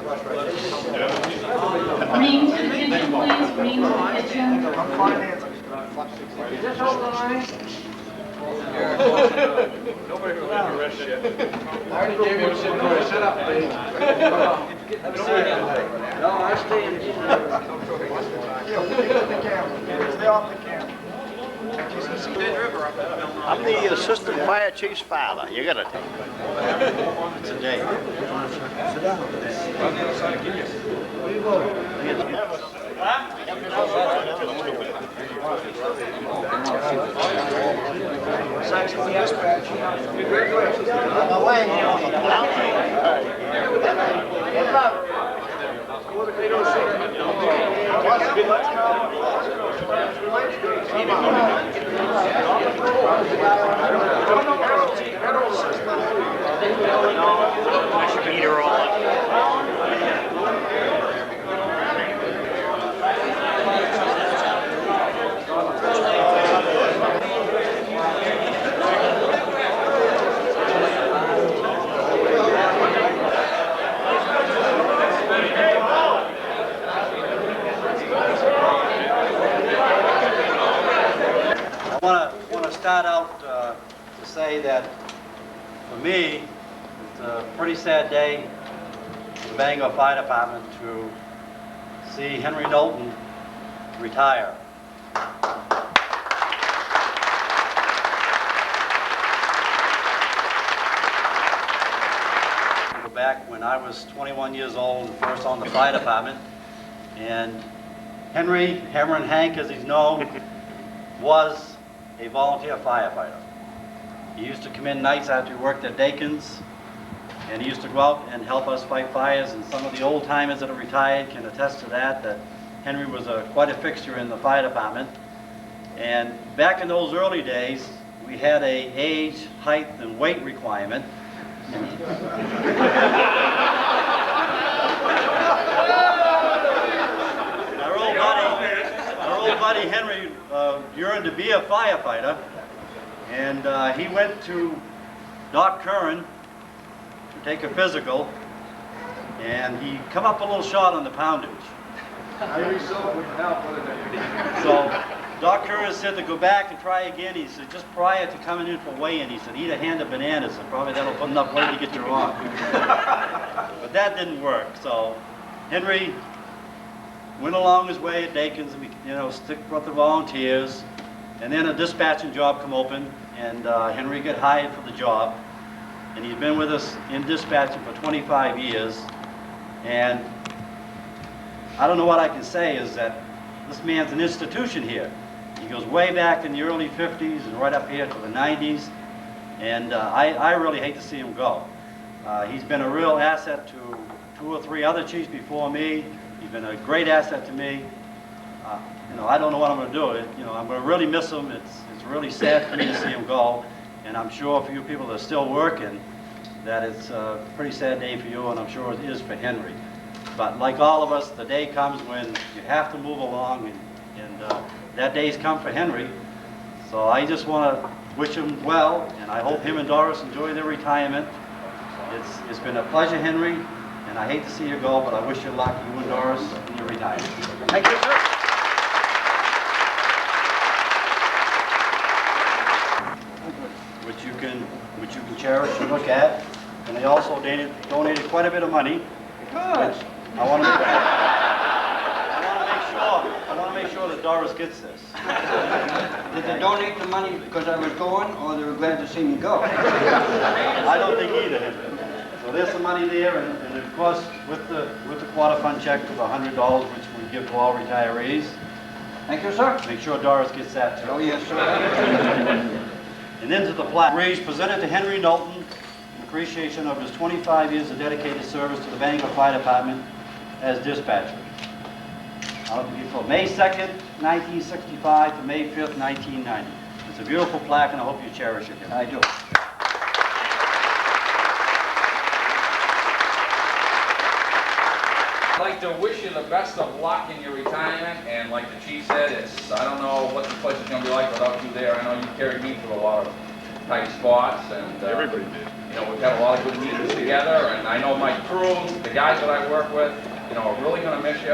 Ring to the kitchen, please. Ring to the kitchen. Is this over the line? Nobody will ever arrest you. I already gave you a shit for a shut up, please. No, I stay in the Stay off the camera. I'm the assistant fire chief's father. You gotta take it. It's a day. Sit down. What are you voting? Saxon dispatch. Congratulations. On the way. What's up? I should eat her all up. I want to start out to say that for me, it's a pretty sad day for the Bangor Fire Department to see Henry Knowlton retire. Go back when I was 21 years old, first on the fire department, and Henry, Hammerin' Hank as he's known, was a volunteer firefighter. He used to come in nights after he worked at Dakin's, and he used to go out and help us fight fires, and some of the old timers that are retired can attest to that Henry was quite a fixture in the fire department. And back in those early days, we had a age, height, and weight requirement. Our old buddy Henry yearned to be a firefighter, and he went to Doc Curran to take a physical, and he come up a little short on the poundage. So Doc Curran said to go back and try again. He said just prior to coming in for weigh-in, he said eat a hand of bananas, and probably that'll put enough weight to get you on. But that didn't work. So Henry went along his way at Dakin's, stick with the volunteers, and then a dispatching job come open, and Henry got hired for the job, and he's been with us in dispatching for 25 years, and I don't know what I can say is that this man's an institution here. He goes way back in the early 50s and right up here to the 90s, and I really hate to see him go. He's been a real asset to 2 or 3 other chiefs before me. He's been a great asset to me. I don't know what I'm going to do. I'm going to really miss him. It's really sad for me to see him go, and I'm sure for you people that are still working that it's a pretty sad day for you, and I'm sure it is for Henry. But like all of us, the day comes when you have to move along, and that day's come for Henry. So I just want to wish him well, and I hope him and Doris enjoy their retirement. It's been a pleasure, Henry, and I hate to see you go, but I wish you luck, you and Doris, in your retirement. Thank you, sir. Which you can cherish and look at. And they also donated quite a bit of money. Good. I want to make sure that Doris gets this. Did they donate the money because I was going, or they were glad to see me go? I don't think either, Henry. So there's some money there, and of course, with the quarter fund check for the $100, which we give to all retirees. Thank you, sir. Make sure Doris gets that too. Oh, yes, sir. And into the plaque presented to Henry Knowlton in appreciation of his 25 years of dedicated service to the Bangor Fire Department as dispatcher. From May 2nd, 1965 to May 5th, 1990. It's a beautiful plaque, and I hope you cherish it. I do. I'd like to wish you the best of luck in your retirement, and like the chief said, I don't know what the place is going to be like without you there. I know you carried me through a lot of tight spots, and everybody did. know, we've had a lot of good meetings together, and I know my crew, the guys that I work with, you know, are really going to miss you.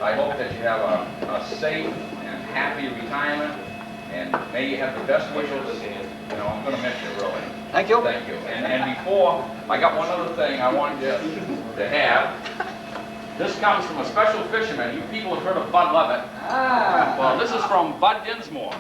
I hope that you have a safe and happy retirement, and may you have the best wishes. You know, I'm going to miss you, really. Thank you. Thank you. And before, I got one other thing I want you to have. This comes from a special fisherman. You people have heard of Bud Levitt. Ah. Well, this is from Bud Dinsmore.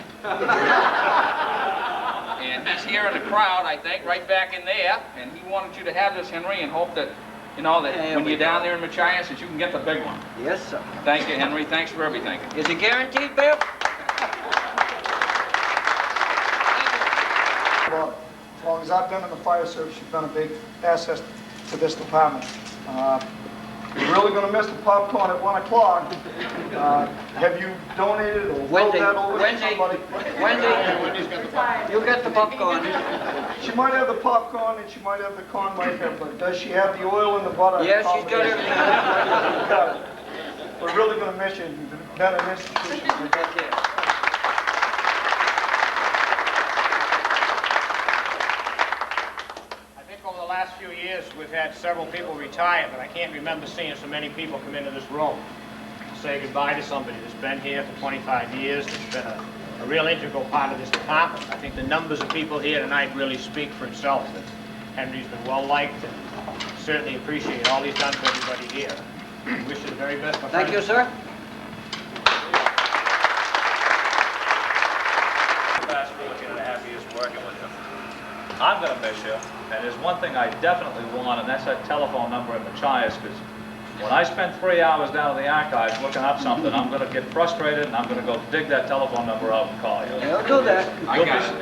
And he's here in the crowd, I think, right back in there. And he wanted you to have this, Henry, and hope that, you know, that when you're down there in Machias, that you can get the big one. Yes, sir. Thank you, Henry. Thanks for everything. Is it guaranteed, Bill? Well, as long as I've been in the fire service, you've been a big asset to this department. You're really going to miss the popcorn at 1 o'clock. Have you donated or rolled that over to somebody? Wendy, you get the popcorn. She might have the popcorn and she might have the corn maker, but does she have the oil and the butter? Yes, she's got everything. Got it. We're really going to miss you. You've been an institution. I think over the last few years, we've had several people retire, but I can't remember seeing so many people come into this room to say goodbye to somebody that's been here for 25 years, that's been a real integral part of this department. I think the numbers of people here tonight really speak for itself, that Henry's been well-liked, and certainly appreciate all he's done for everybody here. Wish you the very best, my friend. Thank you, sir. Last week and a half years working with him. I'm going to miss you, and there's one thing I definitely want, and that's that telephone number in Machias, because when I spend 3 hours down in the archives looking up something, I'm going to get frustrated, and I'm going to go dig that telephone number out and call you. He'll do that.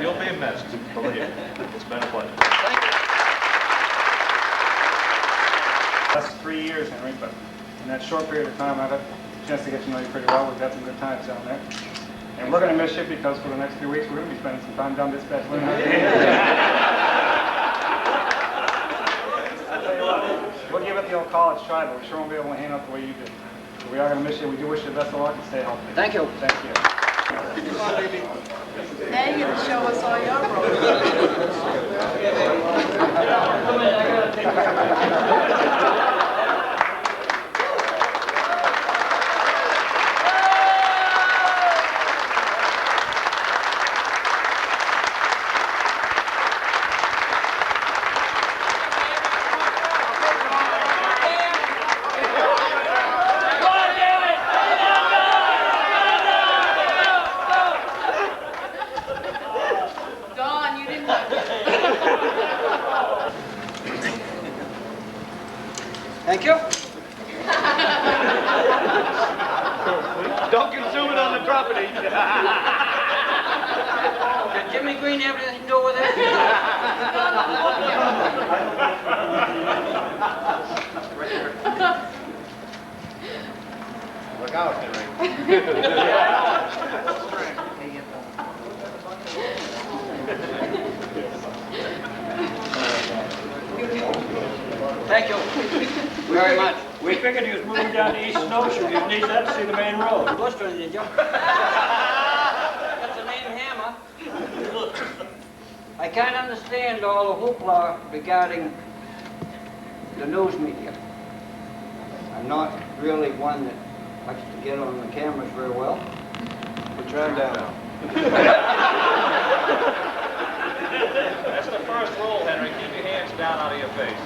You'll be missed, believe me. It's been a pleasure. Thank you. That's 3 years, Henry, but in that short period of time, I've had a chance to get to know you pretty well. We've had some good times down there. And we're going to miss you because for the next few weeks, we're going to be spending some time down dispatch. I'll tell you what, we'll give it the old college try, but we sure won't be able to hang out the way you did. So we are going to miss you. We do wish you the best of luck and stay healthy. Thank you. Thank you. Now you're gonna show us all your Dawn, you didn't have to. Thank you. Don't consume it on the property. Did Jimmy Green have anything to do with it? Look out, Henry. Thank you very much. We figured he was moving down to East Snowshoe. You need that to see the main road. Blistering, did you? That's the main hammer. I can't understand all the hoopla regarding the news media. I'm not really one that likes to get on the cameras very well. Put your hand down. That's the first rule, Henry. Keep your hands down out of your face.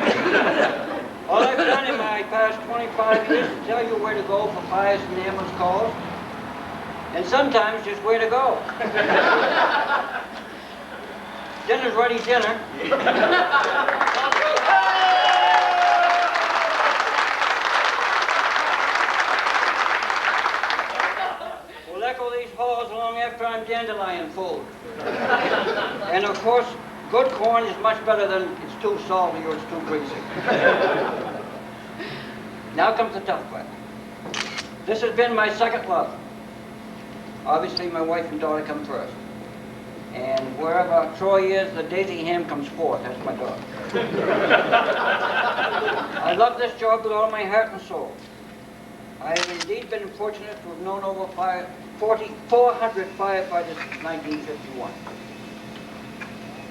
All I've done in my past 25 years is tell you where to go for fires and ambulance calls, and sometimes just where to go. Dinner's ready, dinner. We'll echo these halls long after I'm dandelion full. And of course, good corn is much better than it's too salty or it's too greasy. Now comes the tough part. This has been my second love. Obviously, my wife and daughter come first. And wherever Troy is, the daisy ham comes forth. That's my daughter. I love this job with all my heart and soul. I have indeed been fortunate to have known over 400 firefighters since 1951.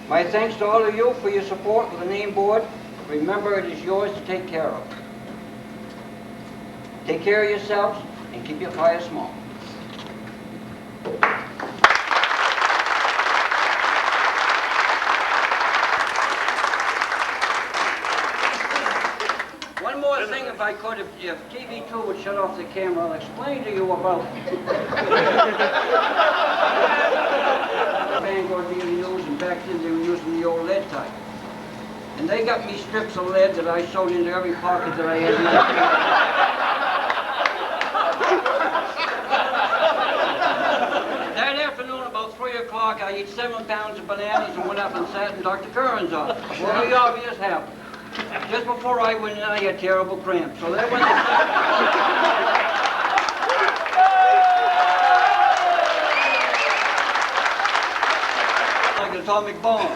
My thanks to all of you for your support with the name board. Remember, it is yours to take care of. Take care of yourselves and keep your fire small. One more thing, if I could, if TV2 would shut off the camera, I'll explain to you about Bangor being used, and back then they were using the old lead type. And they got me strips of lead that I sewed into every pocket that I had in my That afternoon, about 3 o'clock, I ate 7 pounds of bananas and went up and sat in Dr. Curran's office. Well, the obvious happened. Just before I went in, I had terrible cramps. So that went like an atomic bomb.